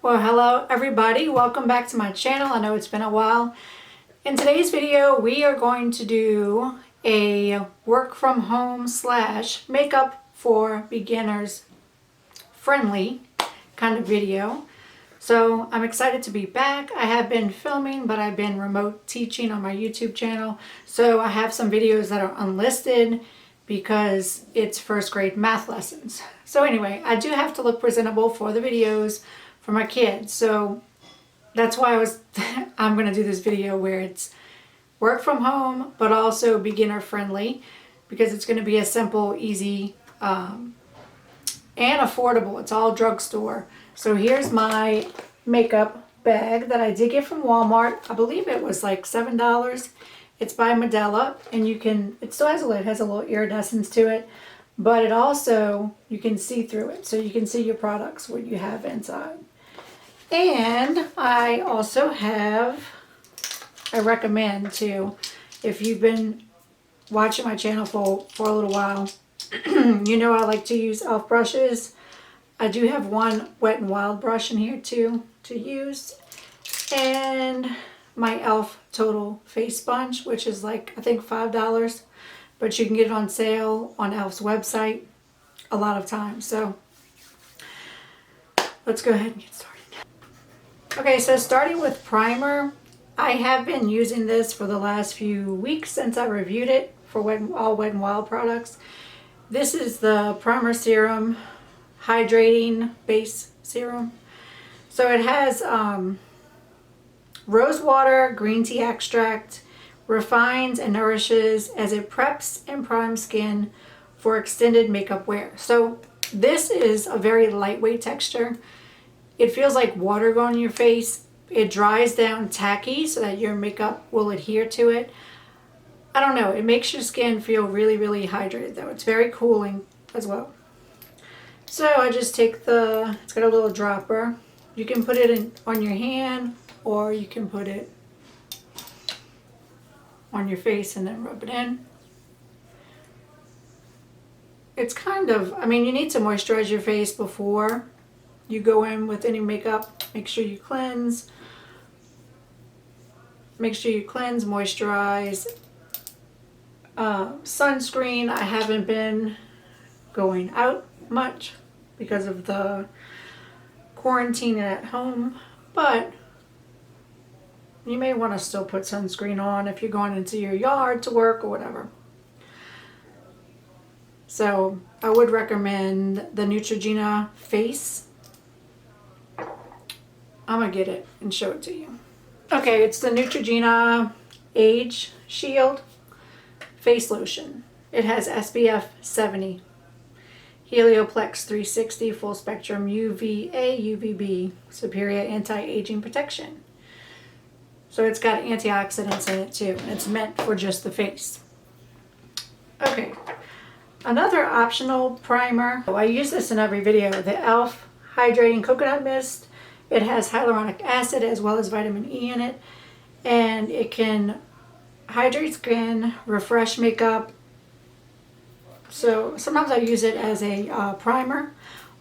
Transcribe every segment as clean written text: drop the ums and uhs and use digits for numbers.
Well, hello everybody. Welcome back to my channel. I know it's been a while. In today's video, we are going to do a work from home / makeup for beginners friendly kind of video. So I'm excited to be back. I have been filming, but I've been remote teaching on my YouTube channel. So I have some videos that are unlisted because it's first grade math lessons. So anyway, I do have to look presentable for the videos for my kids. So that's why I'm going to do this video where it's work from home, but also beginner friendly, because it's going to be a simple, easy, and affordable. It's all drugstore. So here's my makeup bag that I did get from Walmart. I believe it was like $7. It's by Medela, and it still has a lid, has a little iridescence to it, but it also, you can see through it. So you can see your products, what you have inside. And I also have, I recommend too, if you've been watching my channel for a little while, you know I like to use e.l.f. brushes. I do have one Wet n Wild brush in here too to use. And my e.l.f. Total Face Sponge, which is like, I think $5. But you can get it on sale on e.l.f.'s website a lot of times. So let's go ahead and get started. Okay, so starting with primer, I have been using this for the last few weeks since I reviewed it for all Wet n Wild products. This is the Primer Serum Hydrating Base Serum. So it has rose water, green tea extract, refines and nourishes as it preps and primes skin for extended makeup wear. So this is a very lightweight texture. It feels like water going on your face. It dries down tacky so that your makeup will adhere to it. I don't know, it makes your skin feel really, really hydrated though. It's very cooling as well. So I just take it's got a little dropper. You can put it on your hand, or you can put it on your face and then rub it in. It's kind of, I mean, you need to moisturize your face before you go in with any makeup. Make sure you cleanse. Make sure you cleanse, moisturize. Sunscreen, I haven't been going out much because of the quarantine at home, but you may want to still put sunscreen on if you're going into your yard to work or whatever. So I would recommend the Neutrogena Face. I'm going to get it and show it to you. Okay, it's the Neutrogena Age Shield Face Lotion. It has SPF 70, Helioplex 360, full spectrum UVA, UVB, superior anti-aging protection. So it's got antioxidants in it too, and it's meant for just the face. Okay, another optional primer. I use this in every video, the e.l.f. Hydrating Coconut Mist. It has hyaluronic acid as well as vitamin E in it, and it can hydrate skin, refresh makeup. So sometimes I use it as a primer,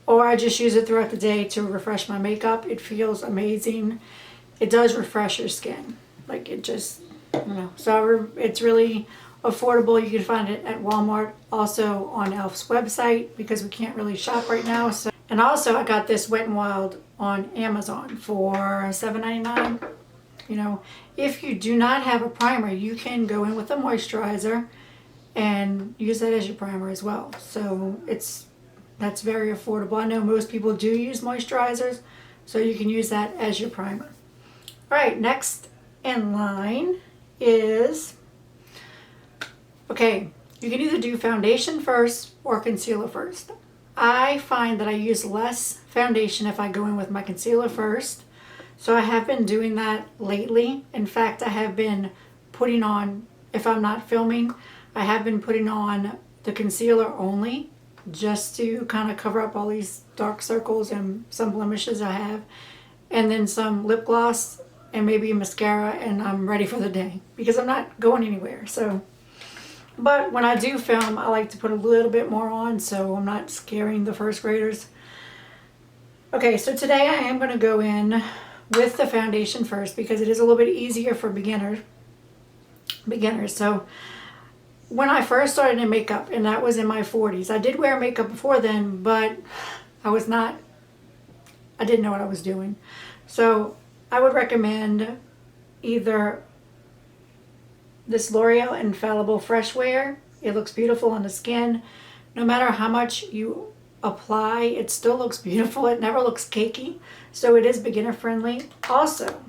or I just use it throughout the day to refresh my makeup. It feels amazing. It does refresh your skin. Like it just, you know. So it's really affordable. You can find it at Walmart, also on e.l.f.'s website, because we can't really shop right now. So, and also I got this Wet n Wild on Amazon for $7.99. You know, if you do not have a primer, you can go in with a moisturizer and use that as your primer as well. So that's very affordable. I know most people do use moisturizers, so you can use that as your primer. All right, next in line is, okay, you can either do foundation first or concealer first. I find that I use less foundation if I go in with my concealer first. So I have been doing that lately. In fact, I have been putting on, if I'm not filming, I have been putting on the concealer only, just to kind of cover up all these dark circles and some blemishes I have. And then some lip gloss and maybe a mascara, and I'm ready for the day because I'm not going anywhere. So, but when I do film, I like to put a little bit more on so I'm not scaring the first graders. Okay, so today I am going to go in with the foundation first because it is a little bit easier for beginners. So when I first started in makeup, and that was in my 40s, I did wear makeup before then, but I didn't know what I was doing. So I would recommend either this L'Oreal Infallible Fresh Wear. It looks beautiful on the skin. No matter how much you apply, it still looks beautiful. It never looks cakey. So it is beginner friendly. Also,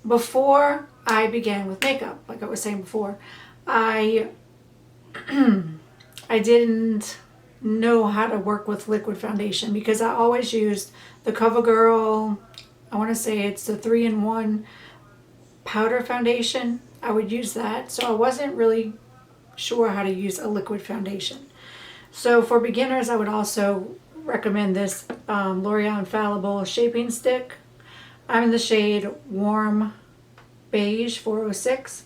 before I began with makeup, like I was saying before, I I didn't know how to work with liquid foundation because I always used the CoverGirl, I want to say it's the 3-in-1 powder foundation. I would use that. So I wasn't really sure how to use a liquid foundation. So for beginners, I would also recommend this L'Oreal Infallible Shaping Stick. I'm in the shade Warm Beige 406.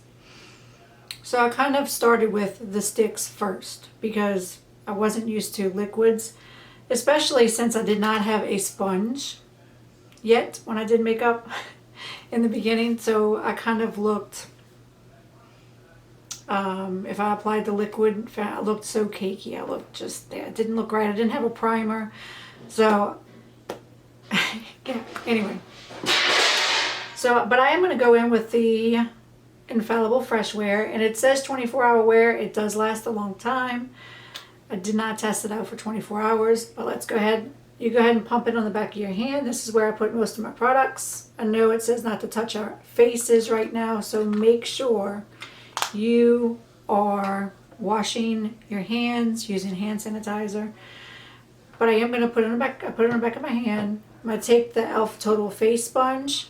So I kind of started with the sticks first because I wasn't used to liquids, especially since I did not have a sponge yet when I did makeup in the beginning. So I kind of looked, if I applied the liquid, I looked so cakey. I looked just, it didn't look right. I didn't have a primer. So, yeah, anyway. So, but I am going to go in with the Infallible Fresh Wear, and it says 24-hour wear. It does last a long time. I did not test it out for 24 hours, but let's go ahead. You go ahead and pump it on the back of your hand. This is where I put most of my products. I know it says not to touch our faces right now, so make sure you are washing your hands using hand sanitizer. But I am going to put it on the back. I put it on the back of my hand. I'm going to take the e.l.f. Total Face Sponge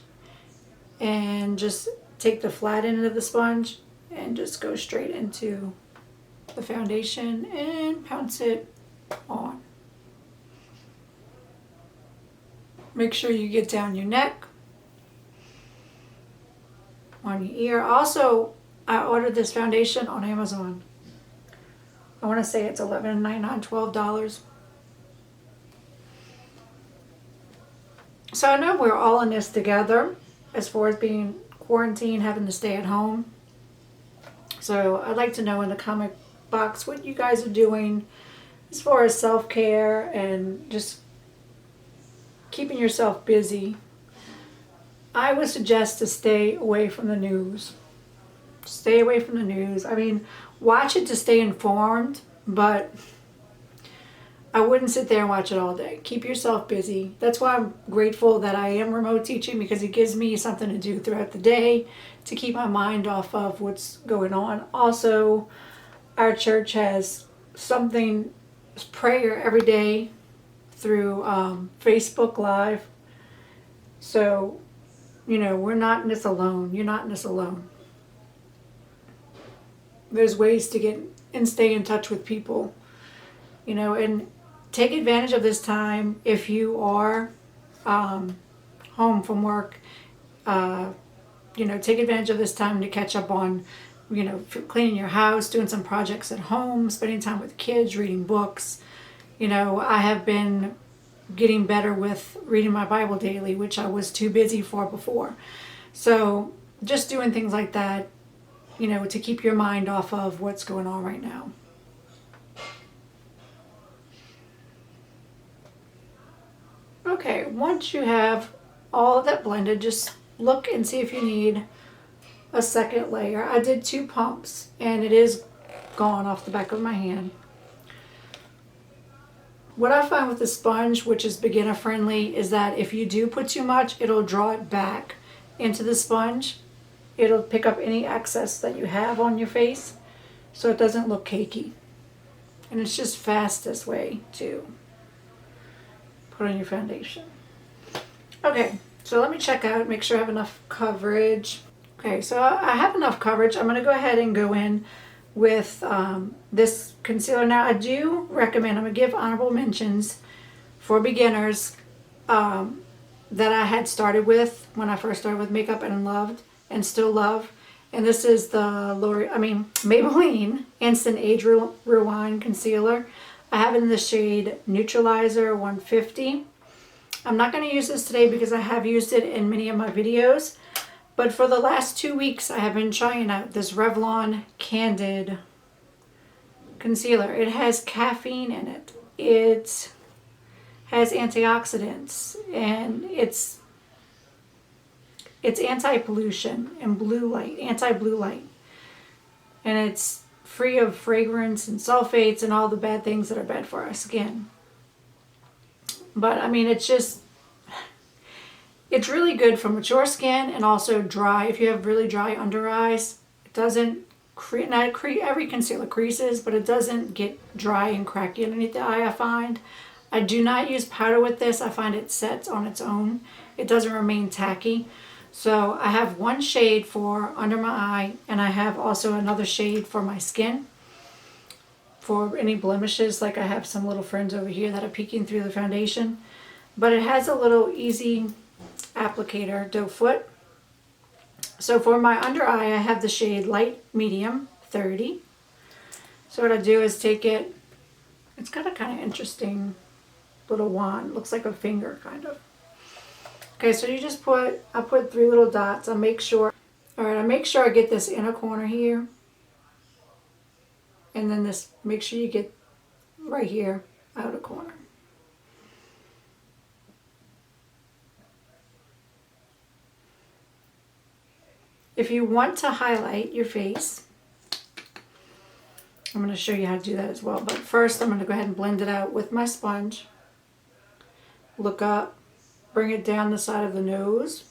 and just take the flat end of the sponge and just go straight into the foundation and pounce it on. Make sure you get down your neck, on your ear. Also, I ordered this foundation on Amazon. I want to say it's $11.99, $12. So I know we're all in this together as far as being quarantined, having to stay at home. So I'd like to know in the comment box what you guys are doing as far as self-care and just keeping yourself busy. I would suggest to stay away from the news. Stay away from the news. I mean, watch it to stay informed, but I wouldn't sit there and watch it all day. Keep yourself busy. That's why I'm grateful that I am remote teaching, because it gives me something to do throughout the day to keep my mind off of what's going on. Also, our church has something, prayer every day through Facebook Live. So, you know, we're not in this alone. You're not in this alone. There's ways to get and stay in touch with people, you know, and take advantage of this time if you are home from work. You know, take advantage of this time to catch up on, you know, cleaning your house, doing some projects at home, spending time with kids, reading books. You know, I have been getting better with reading my Bible daily, which I was too busy for before. So just doing things like that, you know, to keep your mind off of what's going on right now. Okay, once you have all of that blended, just look and see if you need a second layer. I did 2 pumps and it is gone off the back of my hand. What I find with the sponge, which is beginner friendly, is that if you do put too much, it'll draw it back into the sponge. It'll pick up any excess that you have on your face so it doesn't look cakey. And it's just fastest way to put on your foundation. Okay, so let me check out, make sure I have enough coverage. Okay, so I have enough coverage. I'm going to go ahead and go in with this concealer. Now I do recommend, I'm going to give honorable mentions for beginners that I had started with when I first started with makeup and loved and still love. And this is the Maybelline Instant Age Rewind Concealer. I have it in the shade Neutralizer 150. I'm not going to use this today because I have used it in many of my videos. But for the last 2 weeks, I have been trying out this Revlon Candid concealer. It has caffeine in it. It has antioxidants, and it's anti-pollution and blue light, anti-blue light. And it's free of fragrance and sulfates and all the bad things that are bad for our skin. But I mean, it's really good for mature skin and also dry. If you have really dry under eyes, it doesn't every concealer creases, but it doesn't get dry and cracky underneath the eye, I find. I do not use powder with this. I find it sets on its own. It doesn't remain tacky. So I have one shade for under my eye, and I have also another shade for my skin for any blemishes. Like I have some little friends over here that are peeking through the foundation. But it has a little easy applicator doe foot. So for my under eye, I have the shade Light Medium 30. So what I do is take it, it's got a kind of interesting little wand, looks like a finger kind of. Okay, so you just I put 3 little dots. I make sure I get this inner corner here. And then make sure you get right here, outer corner. If you want to highlight your face, I'm going to show you how to do that as well. But first I'm going to go ahead and blend it out with my sponge. Look up, bring it down the side of the nose.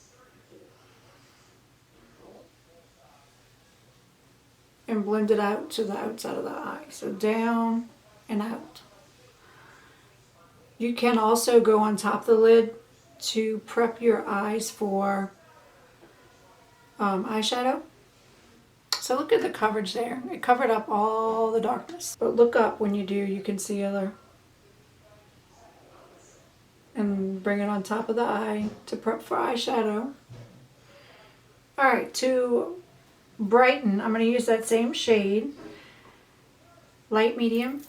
And blend it out to the outside of the eye. So down and out. You can also go on top of the lid to prep your eyes for eyeshadow. So look at the coverage there. It covered up all the darkness. But look up when you do your concealer. And bring it on top of the eye to prep for eyeshadow. Alright, to brighten, I'm going to use that same shade, Light Medium.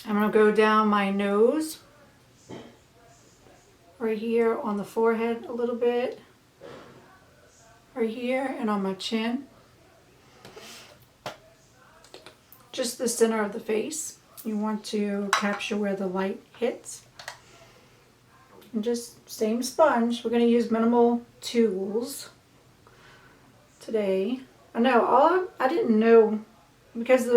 I'm going to go down my nose, right here on the forehead a little bit, right here, and on my chin. Just the center of the face. You want to capture where the light hits. And just same sponge. We're going to use minimal tools today. I didn't know because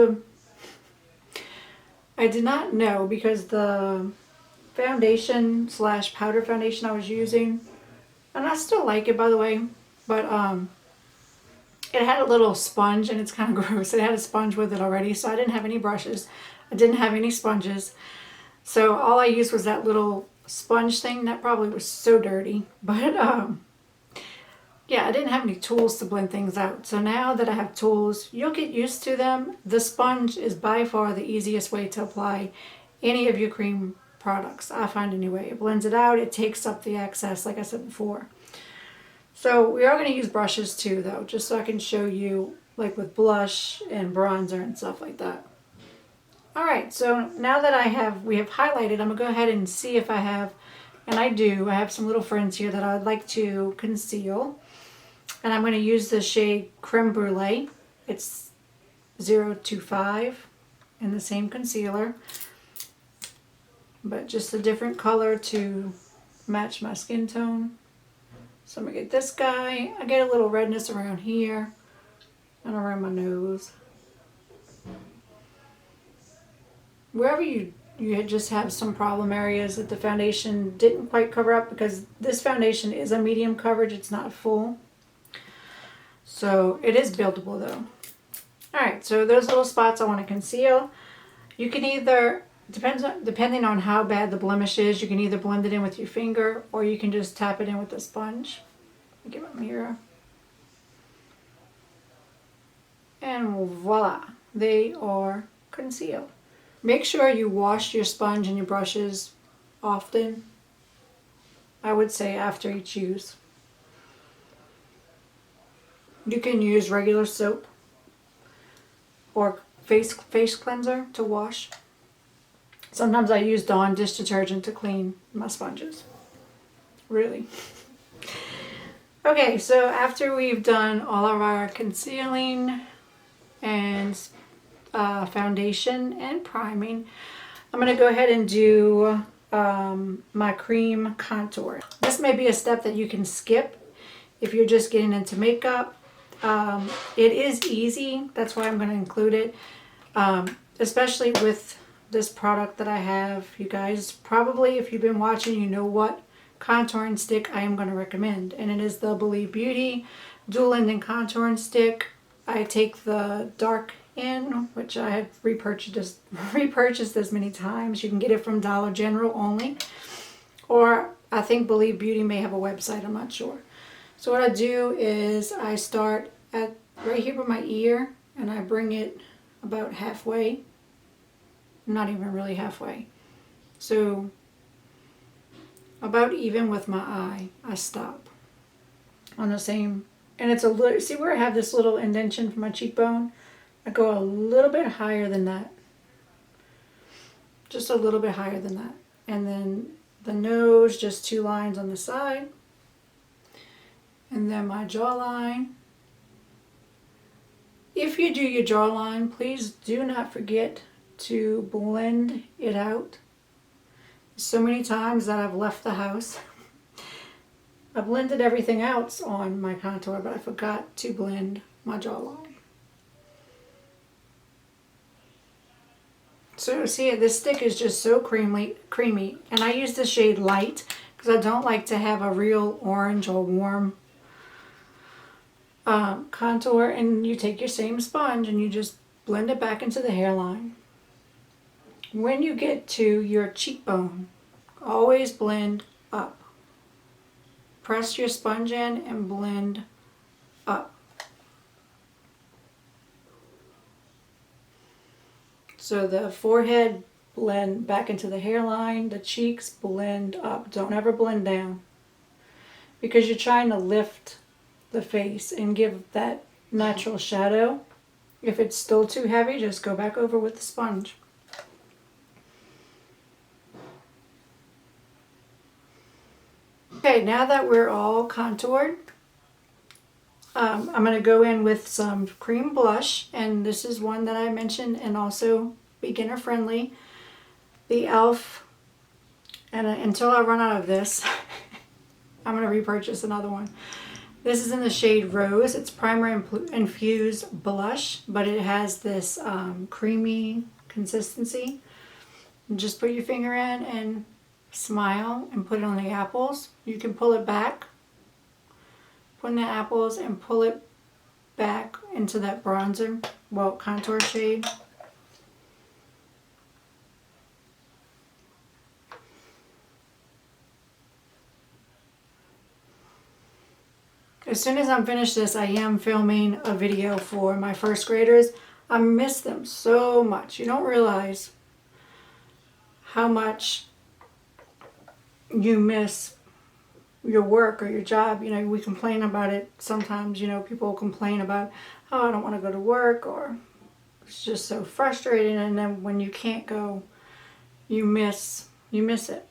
I did not know because the foundation / powder foundation I was using, and I still like it by the way, but it had a little sponge, and it's kind of gross. It had a sponge with it already, so I didn't have any brushes. I didn't have any sponges. So all I used was that little sponge thing. That probably was so dirty. But yeah, I didn't have any tools to blend things out. So now that I have tools, you'll get used to them. The sponge is by far the easiest way to apply any of your cream products, I find anyway. It blends it out. It takes up the excess, like I said before. So we are going to use brushes too, though, just so I can show you, like with blush and bronzer and stuff like that. Alright, so now that we have highlighted, I'm going to go ahead and see if I have, and I do, I have some little friends here that I'd like to conceal. And I'm going to use the shade Creme Brulee. It's 025 in the same concealer, but just a different color to match my skin tone. So I'm going to get this guy. I get a little redness around here and around my nose. Wherever you just have some problem areas that the foundation didn't quite cover up, because this foundation is a medium coverage, it's not full. So it is buildable though. Alright, so those little spots I want to conceal. You can either, depending on how bad the blemish is, you can either blend it in with your finger or you can just tap it in with a sponge. Let me get my mirror. And voila, they are concealed. Make sure you wash your sponge and your brushes often. I would say after each use. You can use regular soap or face cleanser to wash. Sometimes I use Dawn dish detergent to clean my sponges. Really. Okay, so after we've done all of our concealing and foundation and priming, I'm going to go ahead and do my cream contour. This may be a step that you can skip if you're just getting into makeup. It is easy, that's why I'm going to include it, especially with this product that I have. You guys probably, if you've been watching, you know what contouring stick I am going to recommend, and it is the Believe Beauty Dual Ending Contouring Stick. I take the dark in, which I have repurchased as many times. You can get it from Dollar General only, or I think Believe Beauty may have a website, I'm not sure. So what I do is I start at right here by my ear and I bring it about halfway, not even really halfway, so about even with my eye. I stop on the same, and it's a little, see where I have this little indentation for my cheekbone? I go a little bit higher than that, just a little bit higher than that, and then the nose, just 2 lines on the side, and then my jawline. If you do your jawline, please do not forget to blend it out. So many times that I've left the house, I blended everything else on my contour, but I forgot to blend my jawline. So see, this stick is just so creamy, and I use the shade Light because I don't like to have a real orange or warm contour. And you take your same sponge and you just blend it back into the hairline. When you get to your cheekbone, always blend up. Press your sponge in and blend up. So the forehead, blend back into the hairline, the cheeks blend up. Don't ever blend down, because you're trying to lift the face and give that natural shadow. If it's still too heavy, just go back over with the sponge. Okay, now that we're all contoured, I'm going to go in with some cream blush, and this is one that I mentioned and also beginner friendly, the e.l.f. And until I run out of this, I'm going to repurchase another one. This is in the shade Rose. It's primer infused blush, but it has this creamy consistency. And just put your finger in and smile and put it on the apples. You can pull it back, put in the apples and pull it back into that bronzer, well, contour shade. As soon as I'm finished this, I am filming a video for my first graders. I miss them so much. You don't realize how much you miss your work or your job. You know, we complain about it sometimes. You know, people complain about, oh, I don't want to go to work, or it's just so frustrating. And then when you can't go, you miss it.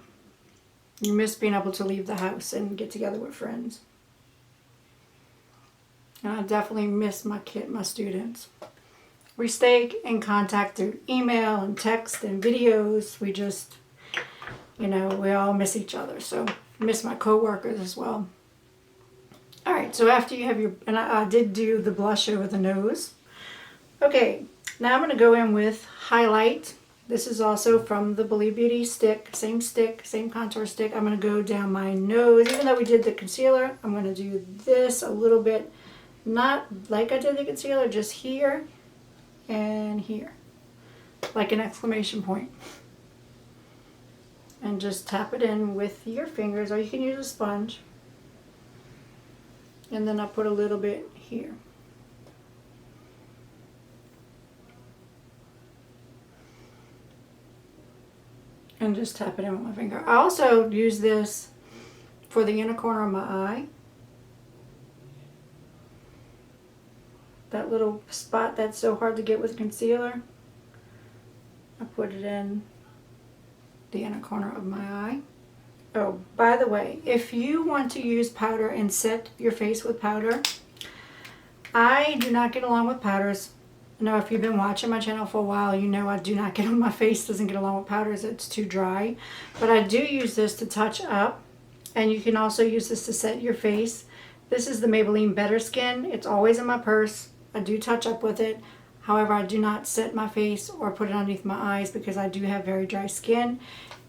You miss being able to leave the house and get together with friends. And I definitely miss my students. We stay in contact through email and text and videos. We just, you know, we all miss each other. So I miss my coworkers as well. All right, so after you have your, and I did do the blush over the nose. Okay, now I'm going to go in with highlight. This is also from the Believe Beauty stick, same contour stick. I'm going to go down my nose. Even though we did the concealer, I'm going to do this a little bit, not like I did the concealer, just here and here, like an exclamation point. And just tap it in with your fingers, or you can use a sponge. And then I put a little bit here. And just tap it in with my finger. I also use this for the inner corner of my eye. That little spot that's so hard to get with concealer, I put it in the inner corner of my eye. Oh, by the way, if you want to use powder and set your face with powder, I do not get along with powders. Now, if you've been watching my channel for a while, you know I do not get on my face, doesn't get along with powders, it's too dry. But I do use this to touch up, and you can also use this to set your face. This is the Maybelline Better Skin. It's always in my purse. I do touch up with it. However, I do not set my face or put it underneath my eyes because I do have very dry skin,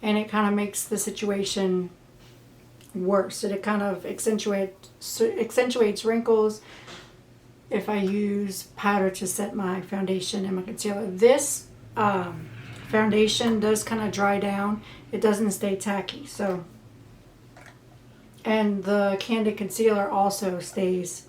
and it kind of makes the situation worse. It kind of accentuates wrinkles if I use powder to set my foundation and my concealer. This foundation does kind of dry down. It doesn't stay tacky. So, and the Candid Concealer also stays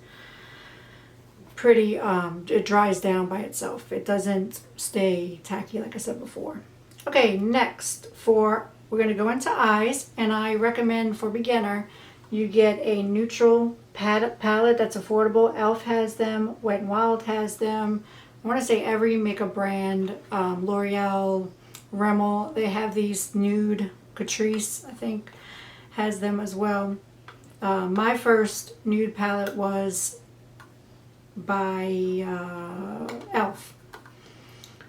pretty, it dries down by itself. It doesn't stay tacky like I said before. Okay, next we're going to go into eyes, and I recommend for beginner you get a neutral palette that's affordable. e.l.f. has them, Wet n Wild has them. I want to say every makeup brand, L'Oreal, Rimmel, they have these nude. Catrice, I think, has them as well. My first nude palette was by e.l.f.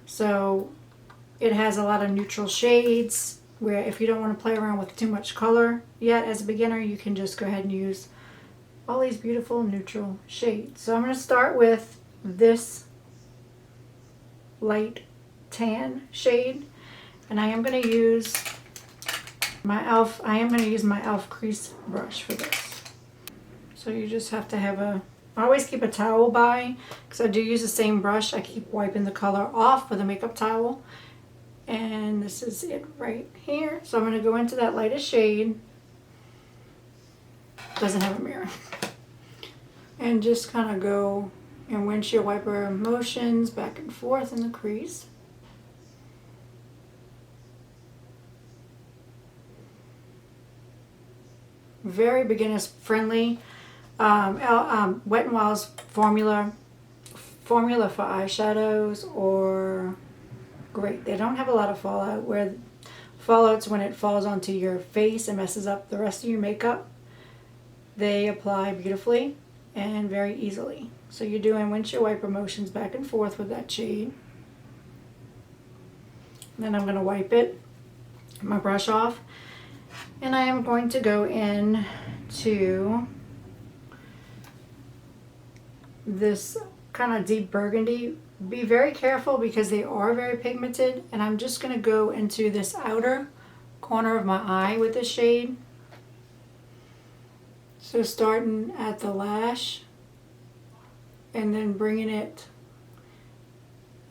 So it has a lot of neutral shades where if you don't want to play around with too much color yet as a beginner, you can just go ahead and use all these beautiful neutral shades. So I'm going to start with this light tan shade, and I am going to use my e.l.f. crease brush for this. So you just have to have I always keep a towel by, because I do use the same brush. I keep wiping the color off with a makeup towel. And this is it right here. So I'm going to go into that lightest shade. Doesn't have a mirror. And just kind of go in windshield wiper motions back and forth in the crease. Very beginners friendly. Wet n Wild's formula for eyeshadows or great. They don't have a lot of fallout. Where fallout's when it falls onto your face and messes up the rest of your makeup. They apply beautifully and very easily. So you're doing windshield wiper motions back and forth with that shade. And then I'm going to wipe my brush off, and I am going to go in to this kind of deep burgundy. Be very careful because they are very pigmented, and I'm just going to go into this outer corner of my eye with this shade. So starting at the lash and then bringing it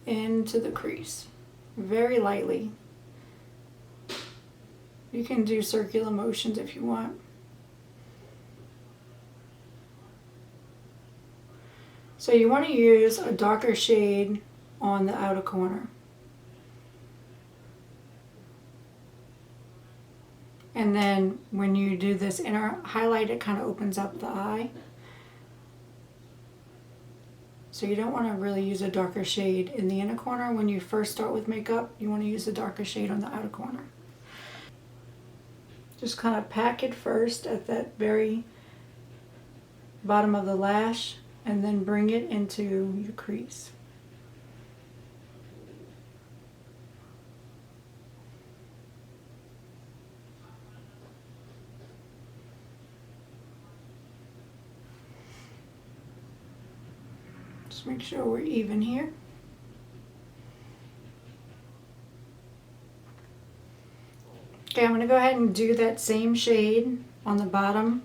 into the crease very lightly. You can do circular motions if you want. So you want to use a darker shade on the outer corner. And then when you do this inner highlight, it kind of opens up the eye. So you don't want to really use a darker shade in the inner corner. When you first start with makeup, you want to use a darker shade on the outer corner. Just kind of pack it first at that very bottom of the lash, and then bring it into your crease. Just make sure we're even here. Okay, I'm going to go ahead and do that same shade on the bottom.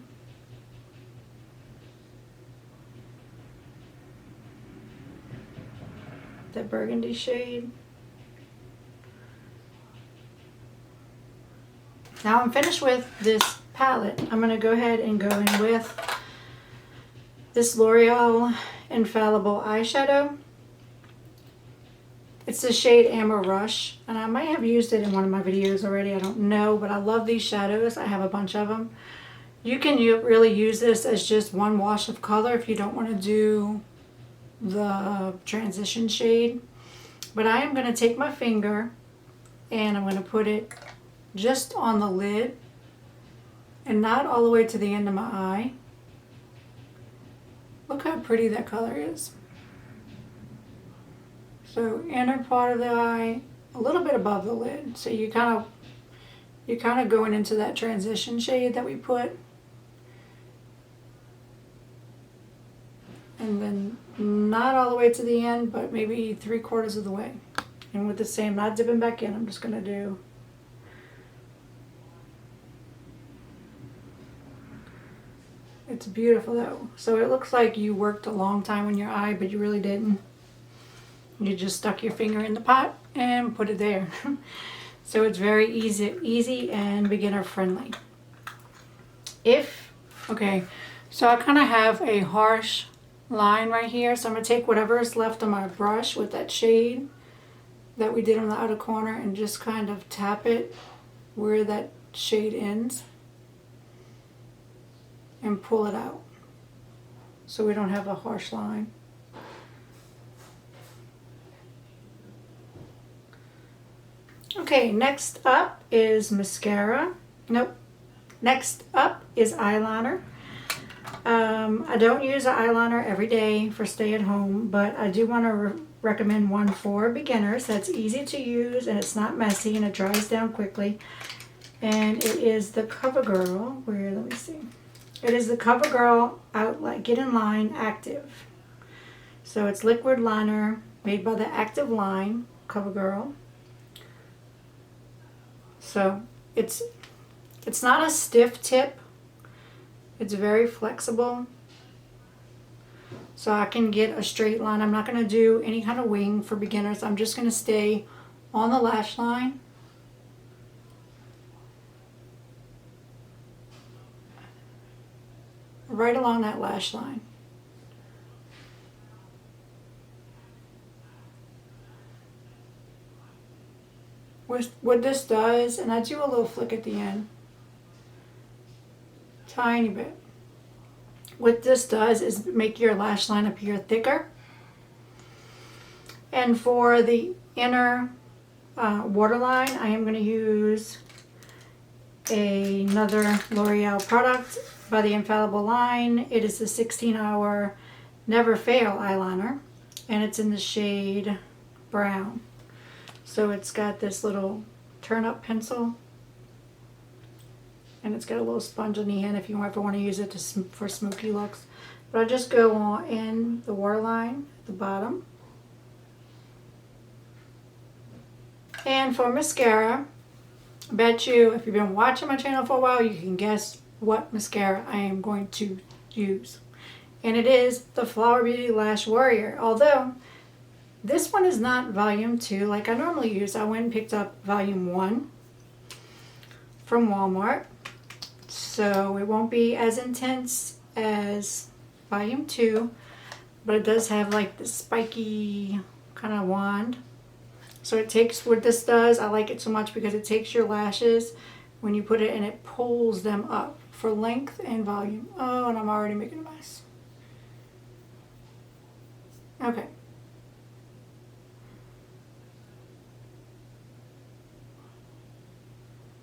That burgundy shade. Now I'm finished with this palette. I'm going to go ahead and go in with this L'Oreal Infallible eyeshadow. It's the shade Amber Rush, and I might have used it in one of my videos already, I don't know, but I love these shadows. I have a bunch of them. You can really use this as just one wash of color if you don't want to do the transition shade. But I am going to take my finger and I'm going to put it just on the lid and not all the way to the end of my eye. Look how pretty that color is. So inner part of the eye, a little bit above the lid. So you're kind of going into that transition shade that we put. And then not all the way to the end, but maybe 3/4 of the way. And with the same, not dipping back in, I'm just going to do. It's beautiful though. So it looks like you worked a long time on your eye, but you really didn't. You just stuck your finger in the pot and put it there. So it's very easy and beginner friendly. Okay, so I kind of have a harsh line right here. So I'm going to take whatever is left on my brush with that shade that we did on the outer corner and just kind of tap it where that shade ends and pull it out so we don't have a harsh line. Okay, next up is mascara. Nope. Next up is eyeliner. I don't use an eyeliner every day for stay at home, but I do want to recommend one for beginners that's easy to use and it's not messy and it dries down quickly. And it is the CoverGirl, let me see. It is the CoverGirl Outline Get in Line Active. So it's liquid liner made by the Active Line CoverGirl. So it's not a stiff tip. It's very flexible. So I can get a straight line. I'm not going to do any kind of wing for beginners. I'm just going to stay on the lash line. Right along that lash line. What this does, and I do a little flick at the end. Tiny bit. What this does is make your lash line appear thicker. And for the inner waterline, I am going to use another L'Oreal product by the Infallible line. It is the 16-hour Never Fail eyeliner, and it's in the shade brown. So it's got this little turn-up pencil, and it's got a little sponge on the end if you ever want to use it for smoky looks. But I just go on in the waterline at the bottom. And for mascara, I bet you if you've been watching my channel for a while, you can guess what mascara I am going to use. And it is the Flower Beauty Lash Warrior. Although this one is not volume 2 like I normally use. I went and picked up volume 1 from Walmart. So it won't be as intense as volume 2, but it does have like this spiky kind of wand. So it takes, what this does, I like it so much because it takes your lashes when you put it and it pulls them up for length and volume. Oh, and I'm already making a mess. Okay.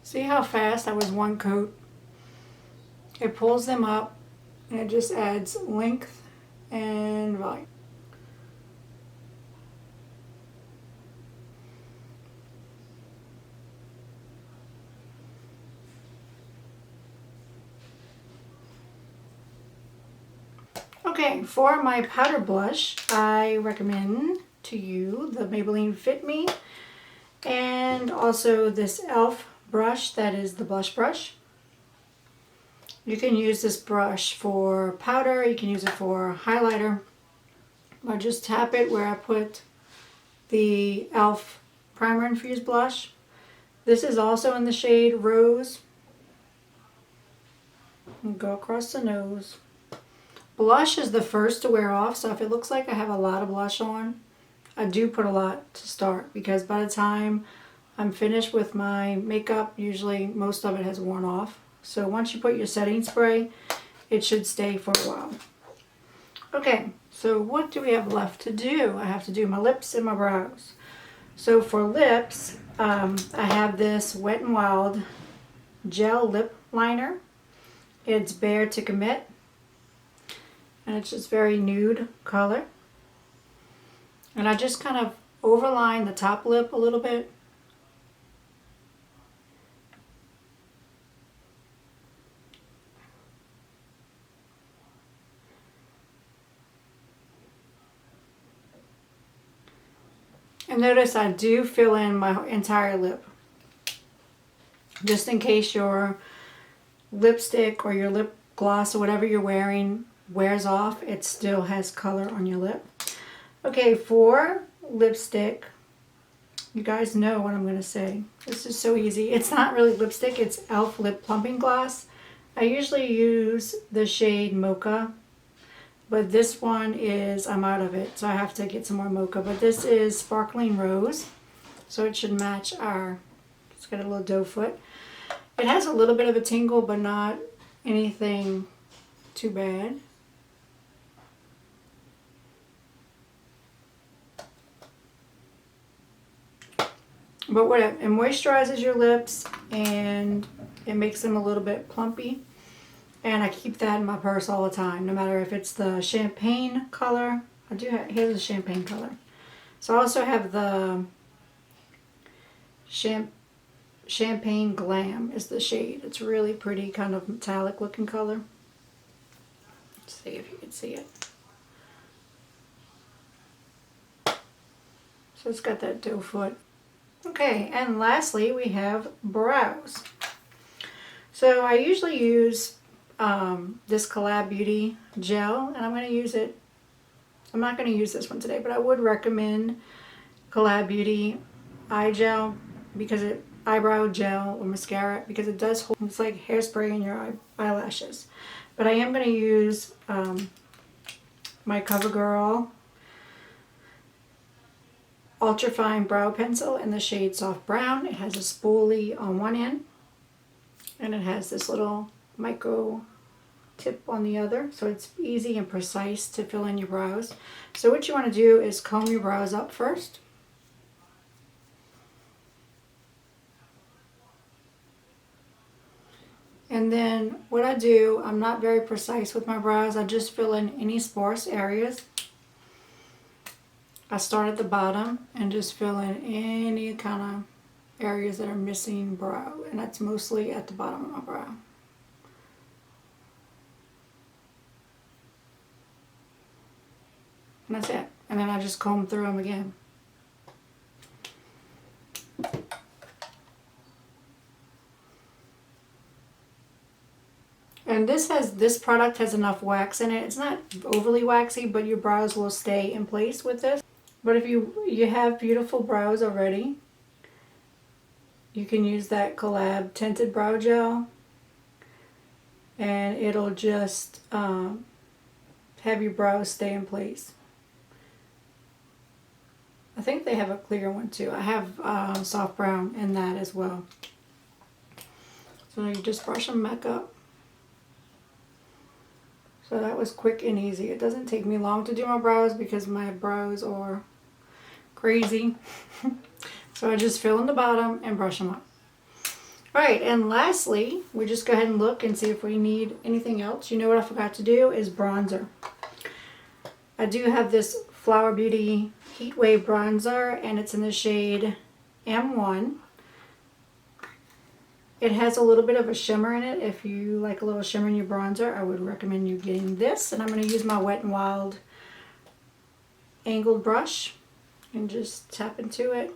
See how fast that was one coat? It pulls them up and it just adds length and volume. Okay, for my powder blush, I recommend to you the Maybelline Fit Me and also this e.l.f. brush that is the blush brush. You can use this brush for powder, you can use it for highlighter, or just tap it where I put the e.l.f. Primer Infused Blush. This is also in the shade Rose. And go across the nose. Blush is the first to wear off, so if it looks like I have a lot of blush on, I do put a lot to start because by the time I'm finished with my makeup, usually most of it has worn off. So once you put your setting spray, it should stay for a while. Okay, so what do we have left to do? I have to do my lips and my brows. So for lips, I have this Wet n Wild gel lip liner. It's Bare to Commit, and it's just very nude color. And I just kind of overline the top lip a little bit. And notice I do fill in my entire lip, just in case your lipstick or your lip gloss or whatever you're wearing wears off, it still has color on your lip. Okay, for lipstick, you guys know what I'm going to say. This is so easy. It's not really lipstick, it's e.l.f. lip plumping gloss. I usually use the shade Mocha, but this one is, I'm out of it, so I have to get some more Mocha. But this is Sparkling Rose, so it should match our, it's got a little doe foot. It has a little bit of a tingle, but not anything too bad. But whatever, it moisturizes your lips and it makes them a little bit plumpy. And I keep that in my purse all the time, no matter if it's the champagne color. I do have, here's the champagne color. So I also have the Champagne Glam is the shade. It's really pretty, kind of metallic looking color. Let's see if you can see it. So it's got that doe foot. Okay, and lastly we have brows. So I usually use this Collab Beauty gel, and I'm going to use it. I'm not going to use this one today, but I would recommend Collab Beauty eye gel, because it eyebrow gel or mascara, because it does hold, it's like hairspray in your eyelashes. But I am going to use my CoverGirl Ultra Fine Brow Pencil in the shade Soft Brown. It has a spoolie on one end, and it has this little micro tip on the other, so it's easy and precise to fill in your brows. So what you want to do is comb your brows up first. And then what I do, I'm not very precise with my brows, I just fill in any sparse areas. I start at the bottom and just fill in any kind of areas that are missing brow, and that's mostly at the bottom of my brow. And that's it. And then I just comb through them again. And this product has enough wax in it. It's not overly waxy, but your brows will stay in place with this. But if you have beautiful brows already, you can use that Collab Tinted Brow Gel, and it'll just have your brows stay in place. I think they have a clear one too. I have soft brown in that as well. So you just brush them back up. So that was quick and easy. It doesn't take me long to do my brows because my brows are crazy. So I just fill in the bottom and brush them up. Alright, and lastly, we just go ahead and look and see if we need anything else. You know what I forgot to do is bronzer. I do have this Flower Beauty Heat Wave bronzer, and it's in the shade M1. It has a little bit of a shimmer in it. If you like a little shimmer in your bronzer, I would recommend you getting this. And I'm going to use my Wet n Wild angled brush and just tap into it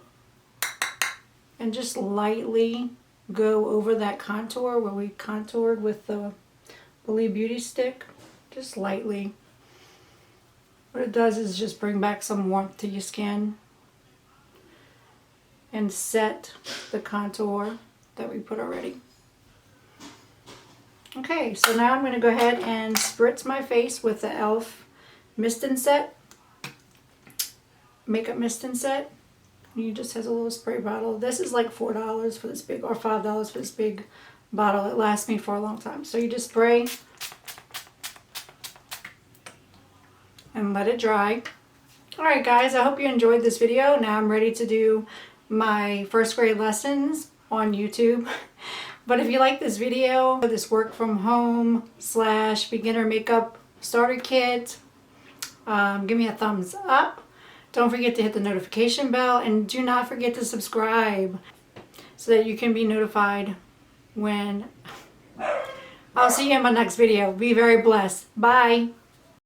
and just lightly go over that contour where we contoured with the Believe Beauty stick. Just lightly. What it does is just bring back some warmth to your skin and set the contour that we put already. Okay, so now I'm going to go ahead and spritz my face with the e.l.f. Mist and Set, Makeup Mist and Set. You just has a little spray bottle. This is like $4 for this big, or $5 for this big bottle. It lasts me for a long time. So you just spray and let it dry. Alright guys, I hope you enjoyed this video. Now I'm ready to do my first grade lessons on YouTube. But if you like this video, this work from home / beginner makeup starter kit, give me a thumbs up. Don't forget to hit the notification bell, and do not forget to subscribe so that you can be notified when I'll see you in my next video. Be very blessed. Bye.